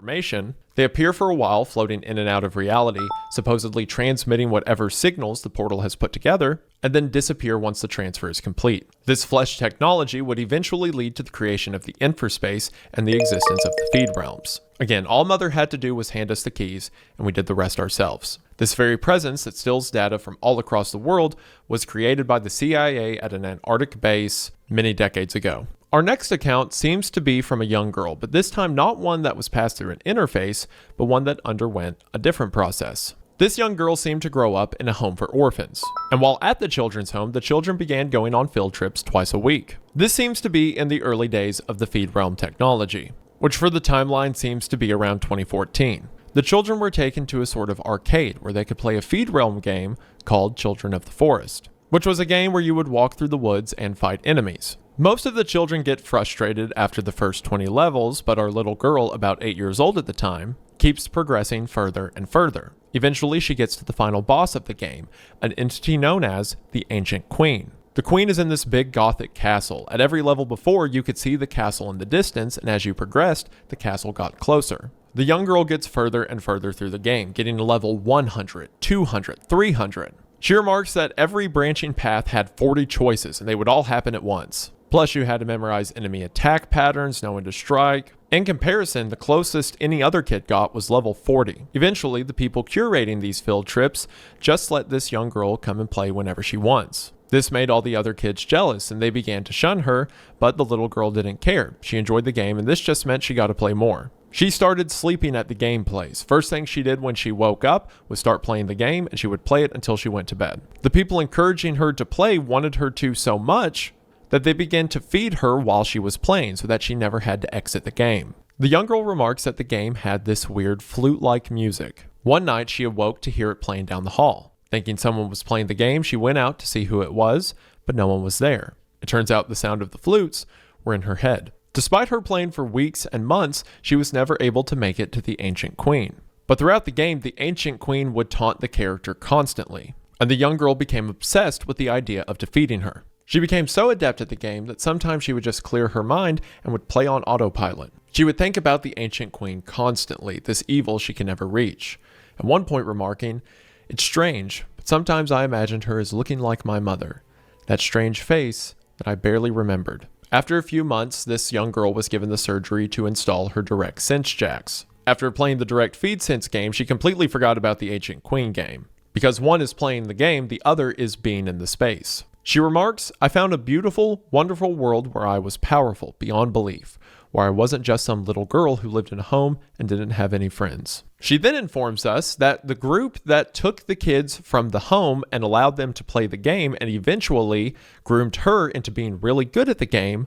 information. They appear for a while, floating in and out of reality, supposedly transmitting whatever signals the portal has put together, and then disappear once the transfer is complete. This flesh technology would eventually lead to the creation of the infraspace and the existence of the feed realms. Again, all Mother had to do was hand us the keys, and we did the rest ourselves. This very presence that steals data from all across the world was created by the CIA at an Antarctic base many decades ago. Our next account seems to be from a young girl, but this time not one that was passed through an interface, but one that underwent a different process. This young girl seemed to grow up in a home for orphans, and while at the children's home, the children began going on field trips twice a week. This seems to be in the early days of the feed realm technology, which for the timeline seems to be around 2014. The children were taken to a sort of arcade where they could play a feed realm game called Children of the Forest, which was a game where you would walk through the woods and fight enemies. Most of the children get frustrated after the first 20 levels, but our little girl, about 8 years old at the time, keeps progressing further and further. Eventually, she gets to the final boss of the game, an entity known as the Ancient Queen. The Queen is in this big Gothic castle. At every level before, you could see the castle in the distance, and as you progressed, the castle got closer. The young girl gets further and further through the game, getting to level 100, 200, 300. She remarks that every branching path had 40 choices, and they would all happen at once. Plus, you had to memorize enemy attack patterns, know when to strike. In comparison, the closest any other kid got was level 40. Eventually, the people curating these field trips just let this young girl come and play whenever she wants. This made all the other kids jealous, and they began to shun her, but the little girl didn't care. She enjoyed the game, and this just meant she got to play more. She started sleeping at the gameplays. First thing she did when she woke up was start playing the game, and she would play it until she went to bed. The people encouraging her to play wanted her to so much that they began to feed her while she was playing so that she never had to exit the game. The young girl remarks that the game had this weird flute-like music. One night she awoke to hear it playing down the hall. Thinking someone was playing the game, she went out to see who it was, but no one was there. It turns out the sound of the flutes were in her head. Despite her playing for weeks and months, she was never able to make it to the Ancient Queen. But throughout the game, the Ancient Queen would taunt the character constantly, and the young girl became obsessed with the idea of defeating her. She became so adept at the game that sometimes she would just clear her mind and would play on autopilot. She would think about the Ancient Queen constantly, this evil she can never reach. At one point remarking, "It's strange, but sometimes I imagined her as looking like my mother. That strange face that I barely remembered." After a few months, this young girl was given the surgery to install her direct sense jacks. After playing the direct feed sense game, she completely forgot about the Ancient Queen game. Because one is playing the game, the other is being in the space. She remarks, "I found a beautiful, wonderful world where I was powerful beyond belief, where I wasn't just some little girl who lived in a home and didn't have any friends." She then informs us that the group that took the kids from the home and allowed them to play the game and eventually groomed her into being really good at the game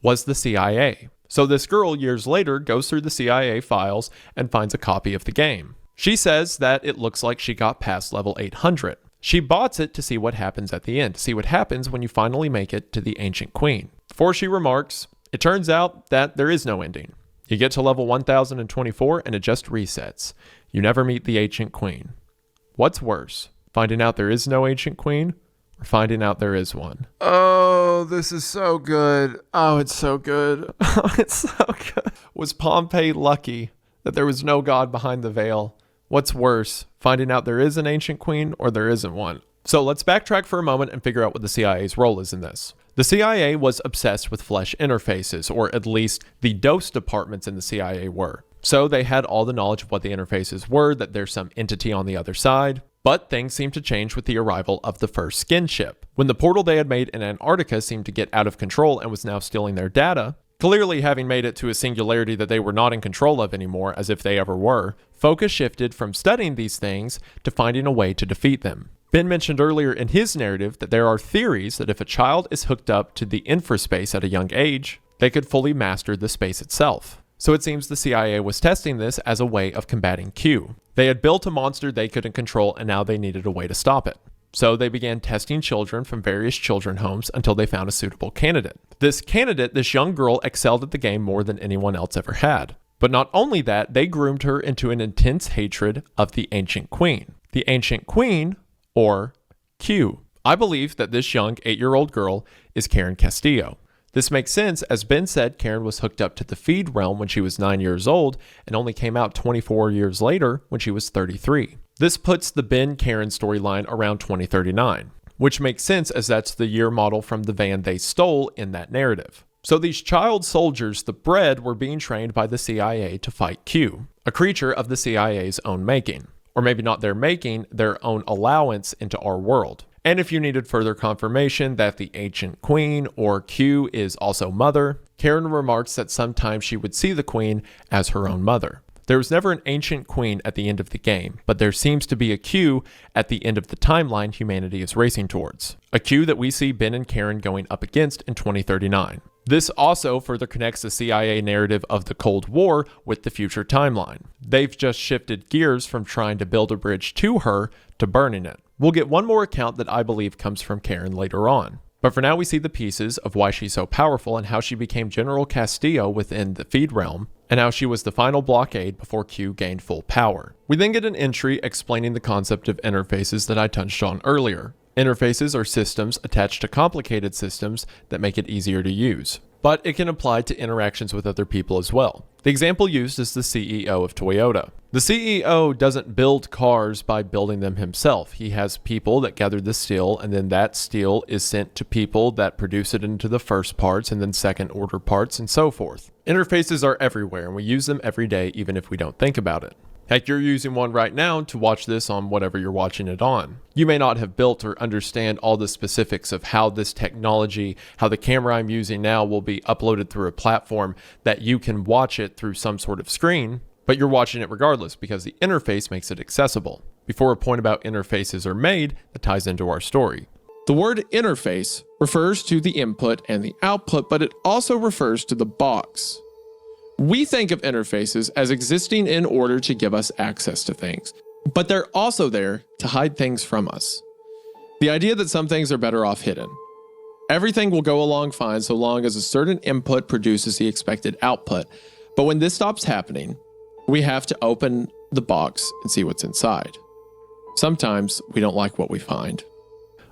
was the CIA. So this girl, years later, goes through the CIA files and finds a copy of the game. She says that it looks like she got past level 800. She bots it to see what happens at the end, to see what happens when you finally make it to the Ancient Queen. Before she remarks, it turns out that there is no ending. You get to level 1024 and it just resets. You never meet the Ancient Queen. What's worse, finding out there is no Ancient Queen or finding out there is one? Oh, this is so good. Oh, it's so good. Oh, it's so good. Was Pompeii lucky that there was no god behind the veil? What's worse, finding out there is an Ancient Queen or there isn't one? So let's backtrack for a moment and figure out what the CIA's role is in this. The CIA was obsessed with flesh interfaces, or at least the DOS departments in the CIA were. So they had all the knowledge of what the interfaces were, that there's some entity on the other side. But things seemed to change with the arrival of the first skin ship. When the portal they had made in Antarctica seemed to get out of control and was now stealing their data, clearly having made it to a singularity that they were not in control of anymore, as if they ever were, focus shifted from studying these things to finding a way to defeat them. Ben mentioned earlier in his narrative that there are theories that if a child is hooked up to the infraspace at a young age, they could fully master the space itself. So it seems the CIA was testing this as a way of combating Q. They had built a monster they couldn't control, and now they needed a way to stop it. So they began testing children from various children's homes until they found a suitable candidate. This young girl excelled at the game more than anyone else ever had. But not only that, they groomed her into an intense hatred of the Ancient Queen. The Ancient Queen, or Q. I believe that this young 8-year-old girl is Karen Castillo. This makes sense, as Ben said Karen was hooked up to the feed realm when she was 9 years old and only came out 24 years later when she was 33. This puts the Ben-Karen storyline around 2039, which makes sense as that's the year model from the van they stole in that narrative. So these child soldiers, the Bread, were being trained by the CIA to fight Q, a creature of the CIA's own making. Or maybe not their making, their own allowance into our world. And if you needed further confirmation that the ancient queen, or Q, is also mother, Karen remarks that sometimes she would see the queen as her own mother. There was never an ancient queen at the end of the game, but there seems to be a Q at the end of the timeline humanity is racing towards. A Q that we see Ben and Karen going up against in 2039. This also further connects the CIA narrative of the Cold War with the future timeline. They've just shifted gears from trying to build a bridge to her to burning it. We'll get one more account that I believe comes from Karen later on. But for now we see the pieces of why she's so powerful and how she became General Castillo within the Feed Realm, and how she was the final blockade before Q gained full power. We then get an entry explaining the concept of interfaces that I touched on earlier. Interfaces are systems attached to complicated systems that make it easier to use, but it can apply to interactions with other people as well. The example used is the CEO of Toyota. The CEO doesn't build cars by building them himself. He has people that gather the steel, and then that steel is sent to people that produce it into the first parts and then second order parts and so forth. Interfaces are everywhere, and we use them every day even if we don't think about it. Heck, you're using one right now to watch this on whatever you're watching it on. You may not have built or understand all the specifics of how this technology, how the camera I'm using now will be uploaded through a platform that you can watch it through some sort of screen, but you're watching it regardless because the interface makes it accessible. Before a point about interfaces are made, that ties into our story. The word interface refers to the input and the output, but it also refers to the box. We think of interfaces as existing in order to give us access to things, but they're also there to hide things from us. The idea that some things are better off hidden. Everything will go along fine so long as a certain input produces the expected output, but when this stops happening, we have to open the box and see what's inside. Sometimes we don't like what we find.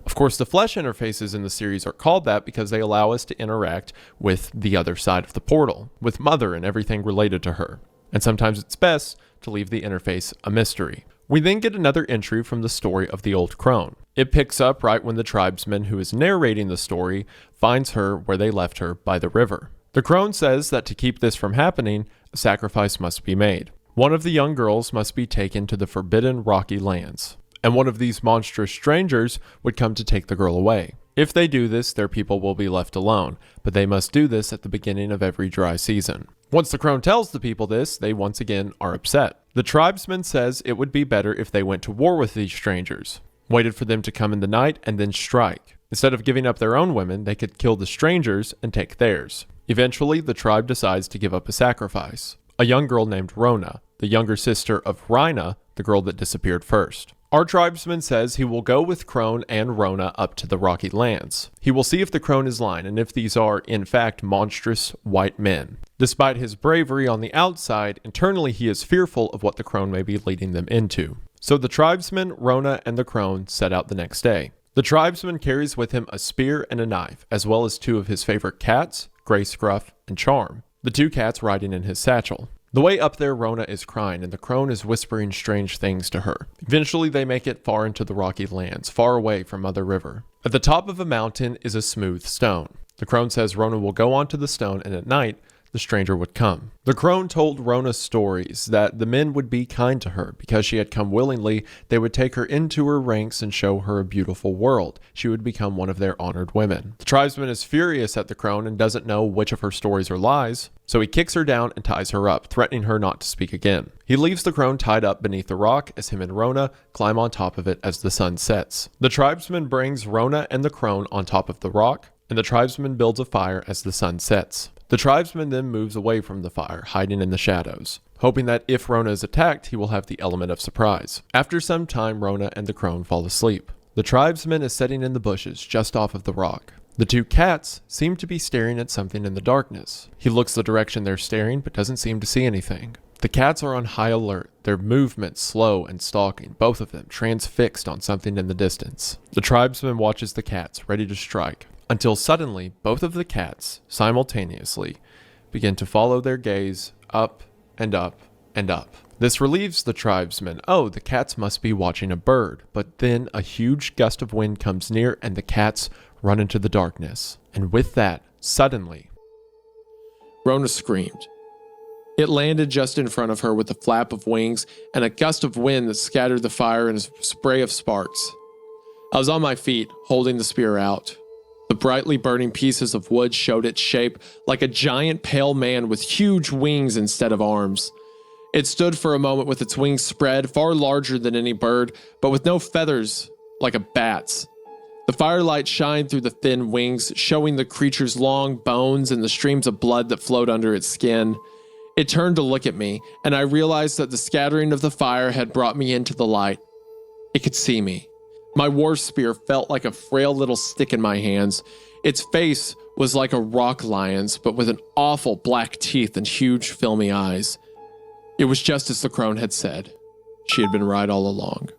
Of course, the flesh interfaces in the series are called that because they allow us to interact with the other side of the portal, with Mother and everything related to her. And sometimes it's best to leave the interface a mystery. We then get another entry from the story of the old crone. It picks up right when the tribesman who is narrating the story finds her where they left her by the river. The crone says that to keep this from happening, a sacrifice must be made. One of the young girls must be taken to the forbidden rocky lands, and one of these monstrous strangers would come to take the girl away. If they do this, their people will be left alone, but they must do this at the beginning of every dry season. Once the crone tells the people this, they once again are upset. The tribesman says it would be better if they went to war with these strangers, waited for them to come in the night, and then strike. Instead of giving up their own women, they could kill the strangers and take theirs. Eventually, the tribe decides to give up a sacrifice. A young girl named Rona, the younger sister of Rhina, the girl that disappeared first. Our tribesman says he will go with Crone and Rona up to the Rocky Lands. He will see if the crone is lying and if these are, in fact, monstrous white men. Despite his bravery on the outside, internally he is fearful of what the crone may be leading them into. So the tribesman, Rona, and the crone set out the next day. The tribesman carries with him a spear and a knife, as well as two of his favorite cats, Grey Scruff and Charm, the two cats riding in his satchel. The way up there, Rona is crying, and the crone is whispering strange things to her. Eventually, they make it far into the Rocky Lands, far away from Mother River. At the top of a mountain is a smooth stone. The crone says Rona will go onto the stone, and at night, the stranger would come. The crone told Rona stories that the men would be kind to her. Because she had come willingly, they would take her into her ranks and show her a beautiful world. She would become one of their honored women. The tribesman is furious at the crone and doesn't know which of her stories are lies, so he kicks her down and ties her up, threatening her not to speak again. He leaves the crone tied up beneath the rock as him and Rona climb on top of it as the sun sets. The tribesman brings Rona and the crone on top of the rock, and the tribesman builds a fire as the sun sets. The tribesman then moves away from the fire, hiding in the shadows, hoping that if Rona is attacked, he will have the element of surprise. After some time, Rona and the crone fall asleep. The tribesman is sitting in the bushes just off of the rock. The two cats seem to be staring at something in the darkness. He looks the direction they're staring, but doesn't seem to see anything. The cats are on high alert, their movements slow and stalking, both of them transfixed on something in the distance. The tribesman watches the cats, ready to strike, until suddenly both of the cats simultaneously begin to follow their gaze up and up and up. This relieves the tribesmen. Oh, the cats must be watching a bird. But then a huge gust of wind comes near and the cats run into the darkness. And with that, suddenly, Rona screamed. It landed just in front of her with a flap of wings and a gust of wind that scattered the fire in a spray of sparks. I was on my feet, holding the spear out. The brightly burning pieces of wood showed its shape like a giant pale man with huge wings instead of arms. It stood for a moment with its wings spread, far larger than any bird, but with no feathers like a bat's. The firelight shined through the thin wings, showing the creature's long bones and the streams of blood that flowed under its skin. It turned to look at me, and I realized that the scattering of the fire had brought me into the light. It could see me. My war spear felt like a frail little stick in my hands. Its face was like a rock lion's, but with an awful black teeth and huge filmy eyes. It was just as the crone had said. She had been right all along.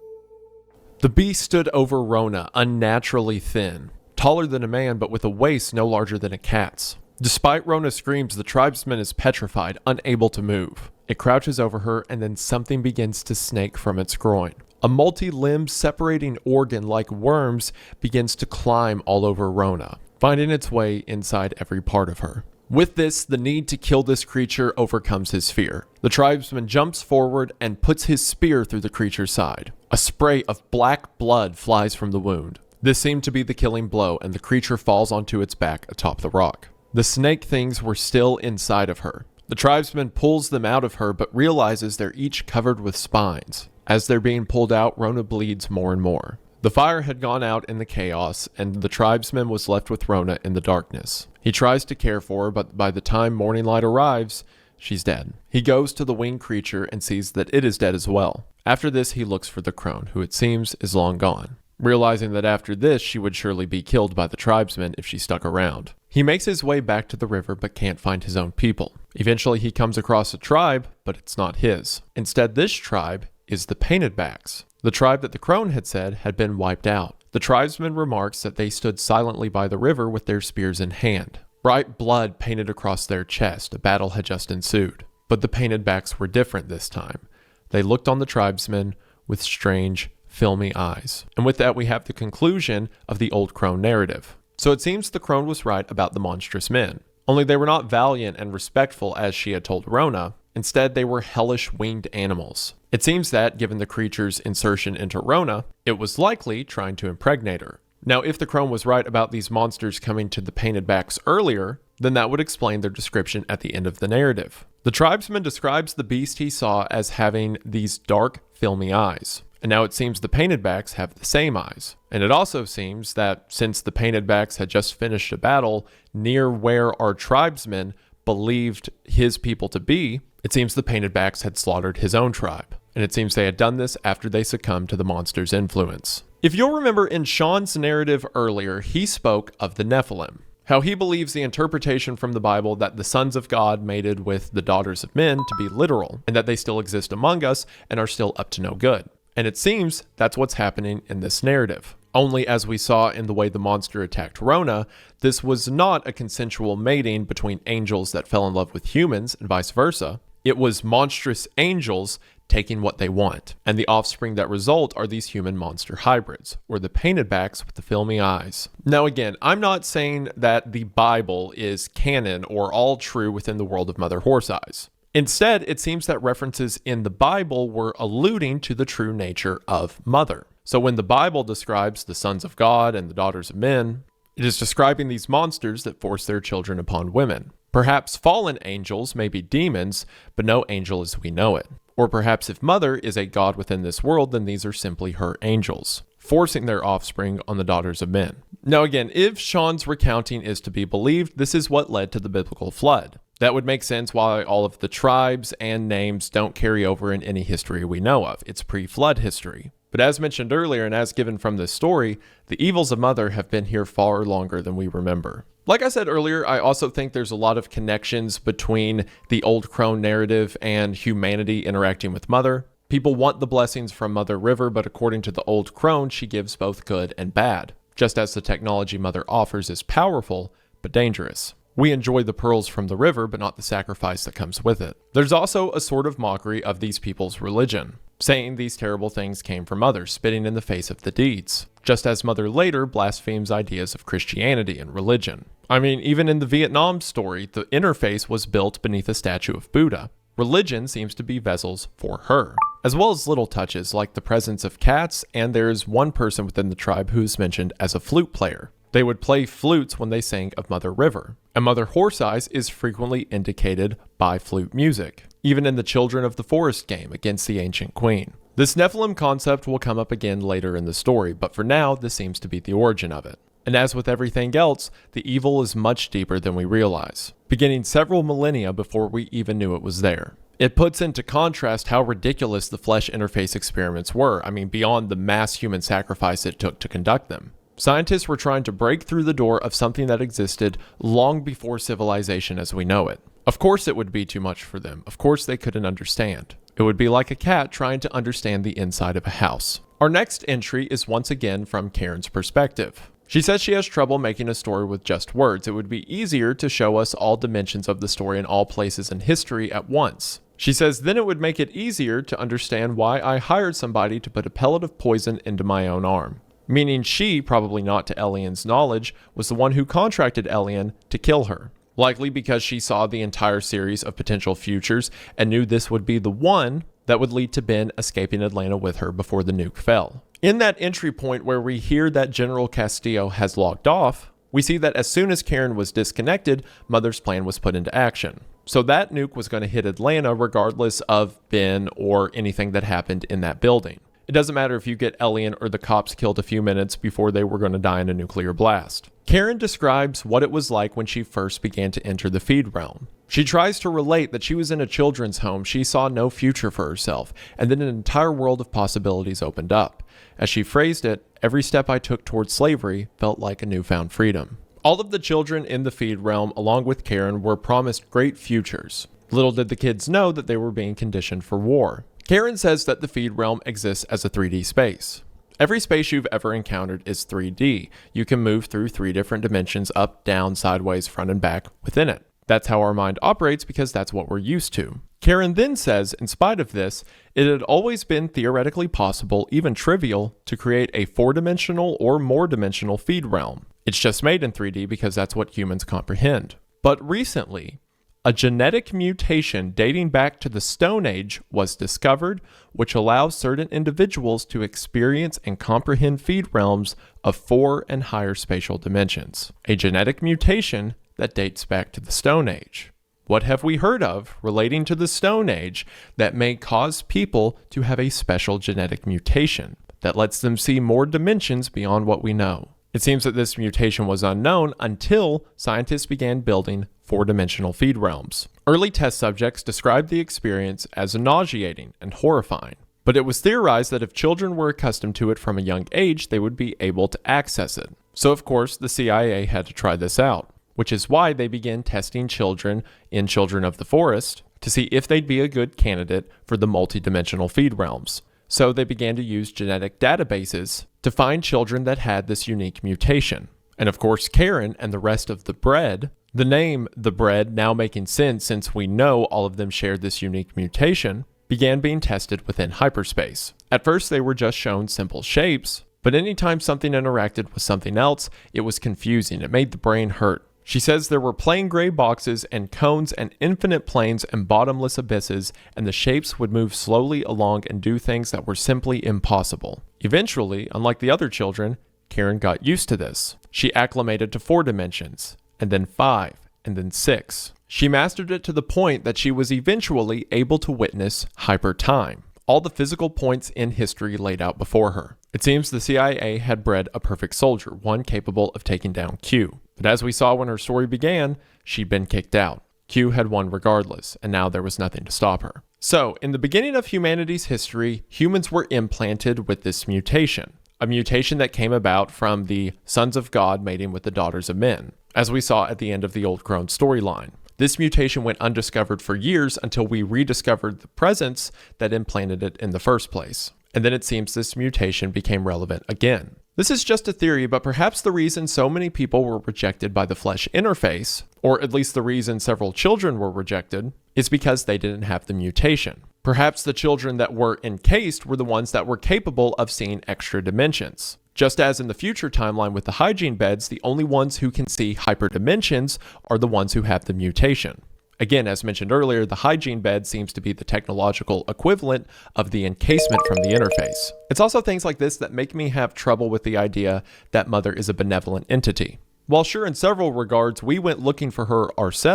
The beast stood over Rona, unnaturally thin, taller than a man, but with a waist no larger than a cat's. Despite Rona's screams, the tribesman is petrified, unable to move. It crouches over her, and then something begins to snake from its groin. A multi-limbed separating organ like worms begins to climb all over Rona, finding its way inside every part of her. With this, the need to kill this creature overcomes his fear. The tribesman jumps forward and puts his spear through the creature's side. A spray of black blood flies from the wound. This seemed to be the killing blow, and the creature falls onto its back atop the rock. The snake things were still inside of her. The tribesman pulls them out of her, but realizes they're each covered with spines. As they're being pulled out, Rona bleeds more and more. The fire had gone out in the chaos, and the tribesman was left with Rona in the darkness. He tries to care for her, but by the time morning light arrives, she's dead. He goes to the winged creature and sees that it is dead as well. After this, he looks for the crone, who it seems is long gone, realizing that after this, she would surely be killed by the tribesmen if she stuck around. He makes his way back to the river, but can't find his own people. Eventually, he comes across a tribe, but it's not his. Instead, this tribe is the Painted Backs, the tribe that the crone had said had been wiped out. The tribesman remarks that they stood silently by the river with their spears in hand. Bright blood painted across their chest. A battle had just ensued. But the Painted Backs were different this time. They looked on the tribesmen with strange, filmy eyes. And with that, we have the conclusion of the old crone narrative. So it seems the crone was right about the monstrous men. Only they were not valiant and respectful as she had told Rona. Instead, they were hellish winged animals. It seems that, given the creature's insertion into Rona, it was likely trying to impregnate her. Now, if the crone was right about these monsters coming to the Painted Backs earlier, then that would explain their description at the end of the narrative. The tribesman describes the beast he saw as having these dark, filmy eyes. And now it seems the Painted Backs have the same eyes. And it also seems that since the Painted Backs had just finished a battle near where our tribesmen believed his people to be, it seems the Painted Backs had slaughtered his own tribe. And it seems they had done this after they succumbed to the monster's influence. If you'll remember in Sean's narrative earlier, he spoke of the Nephilim, how he believes the interpretation from the Bible that the sons of God mated with the daughters of men to be literal, and that they still exist among us and are still up to no good. And it seems that's what's happening in this narrative. Only as we saw in the way the monster attacked Rona, this was not a consensual mating between angels that fell in love with humans and vice versa. It was monstrous angels taking what they want. And the offspring that result are these human-monster hybrids, or the Painted Backs with the filmy eyes. Now again, I'm not saying that the Bible is canon or all true within the world of Mother Horse Eyes. Instead, it seems that references in the Bible were alluding to the true nature of Mother. So when the Bible describes the sons of God and the daughters of men, it is describing these monsters that force their children upon women. Perhaps fallen angels may be demons, but no angel as we know it. Or perhaps if Mother is a god within this world, then these are simply her angels, forcing their offspring on the daughters of men. Now again, if Sean's recounting is to be believed, this is what led to the biblical flood. That would make sense why all of the tribes and names don't carry over in any history we know of. It's pre-flood history. But as mentioned earlier, and as given from this story, the evils of Mother have been here far longer than we remember. Like I said earlier, I also think there's a lot of connections between the old crone narrative and humanity interacting with Mother. People want the blessings from Mother River, but according to the old crone, she gives both good and bad. just as the technology Mother offers is powerful, but dangerous. We enjoy the pearls from the river, but not the sacrifice that comes with it. There's also a sort of mockery of these people's religion, saying these terrible things came from Mother, spitting in the face of the deeds, just as Mother later blasphemes ideas of Christianity and religion. I mean, even in the Vietnam story, the interface was built beneath a statue of Buddha. Religion seems to be vessels for her, as well as little touches like the presence of cats, and there is one person within the tribe who is mentioned as a flute player. They would play flutes when they sang of Mother River, and Mother Horse Eyes is frequently indicated by flute music, even in the Children of the Forest game against the Ancient Queen. This Nephilim concept will come up again later in the story, but for now, this seems to be the origin of it. And as with everything else, the evil is much deeper than we realize, beginning several millennia before we even knew it was there. It puts into contrast how ridiculous the flesh interface experiments were. I mean, beyond the mass human sacrifice it took to conduct them. Scientists were trying to break through the door of something that existed long before civilization as we know it. Of course it would be too much for them. Of course they couldn't understand. It would be like a cat trying to understand the inside of a house. Our next entry is once again from Karen's perspective. She says she has trouble making a story with just words. It would be easier to show us all dimensions of the story in all places in history at once. She says then it would make it easier to understand why I hired somebody to put a pellet of poison into my own arm. Meaning she, probably not to Elian's knowledge, was the one who contracted Elian to kill her. Likely because she saw the entire series of potential futures and knew this would be the one that would lead to Ben escaping Atlanta with her before the nuke fell. In that entry point where we hear that General Castillo has logged off, we see that as soon as Karen was disconnected, Mother's plan was put into action. So that nuke was going to hit Atlanta regardless of Ben or anything that happened in that building. It doesn't matter if you get Elian or the cops killed a few minutes before they were going to die in a nuclear blast. Karen describes what it was like when she first began to enter the feed realm. She tries to relate that she was in a children's home, she saw no future for herself, and then an entire world of possibilities opened up. As she phrased it, every step I took towards slavery felt like a newfound freedom. All of the children in the feed realm, along with Karen, were promised great futures. Little did the kids know that they were being conditioned for war. Karen says that the feed realm exists as a 3D space. Every space you've ever encountered is 3D. You can move through 3 different dimensions, up, down, sideways, front, and back within it. That's how our mind operates because that's what we're used to. Karen then says, in spite of this, it had always been theoretically possible, even trivial, to create a 4-dimensional or more dimensional feed realm. It's just made in 3D because that's what humans comprehend. But recently, a genetic mutation dating back to the Stone Age was discovered, which allows certain individuals to experience and comprehend feed realms of 4 and higher spatial dimensions. A genetic mutation that dates back to the Stone Age. What have we heard of relating to the Stone Age that may cause people to have a special genetic mutation that lets them see more dimensions beyond what we know? It seems that this mutation was unknown until scientists began building 4-dimensional feed realms. Early test subjects described the experience as nauseating and horrifying, but it was theorized that if children were accustomed to it from a young age, they would be able to access it. So of course, the CIA had to try this out, which is why they began testing children in Children of the Forest to see if they'd be a good candidate for the multi-dimensional feed realms. So they began to use genetic databases to find children that had this unique mutation. And of course, Karen and the rest of the bread, the name the bread now making sense since we know all of them shared this unique mutation, began being tested within hyperspace. At first, they were just shown simple shapes, but anytime something interacted with something else, it was confusing. It made the brain hurt. She says there were plain gray boxes and cones and infinite planes and bottomless abysses, and the shapes would move slowly along and do things that were simply impossible. Eventually, unlike the other children, Karen got used to this. She acclimated to 4 dimensions, and then 5, and then 6. She mastered it to the point that she was eventually able to witness hyper-time, all the physical points in history laid out before her. It seems the CIA had bred a perfect soldier, one capable of taking down Q. But as we saw when her story began, she'd been kicked out. Q had won regardless, and now there was nothing to stop her. So, in the beginning of humanity's history, humans were implanted with this mutation. A mutation that came about from the sons of God mating with the daughters of men, as we saw at the end of the Old Crone storyline. This mutation went undiscovered for years until we rediscovered the presence that implanted it in the first place. And then it seems this mutation became relevant again. This is just a theory, but perhaps the reason so many people were rejected by the flesh interface, or at least the reason several children were rejected, is because they didn't have the mutation. Perhaps the children that were encased were the ones that were capable of seeing extra dimensions. Just as in the future timeline with the hygiene beds, the only ones who can see hyperdimensions are the ones who have the mutation. Again, as mentioned earlier, the hygiene bed seems to be the technological equivalent of the encasement from the interface. It's also things like this that make me have trouble with the idea that Mother is a benevolent entity. While sure in several regards we went looking for her ourselves,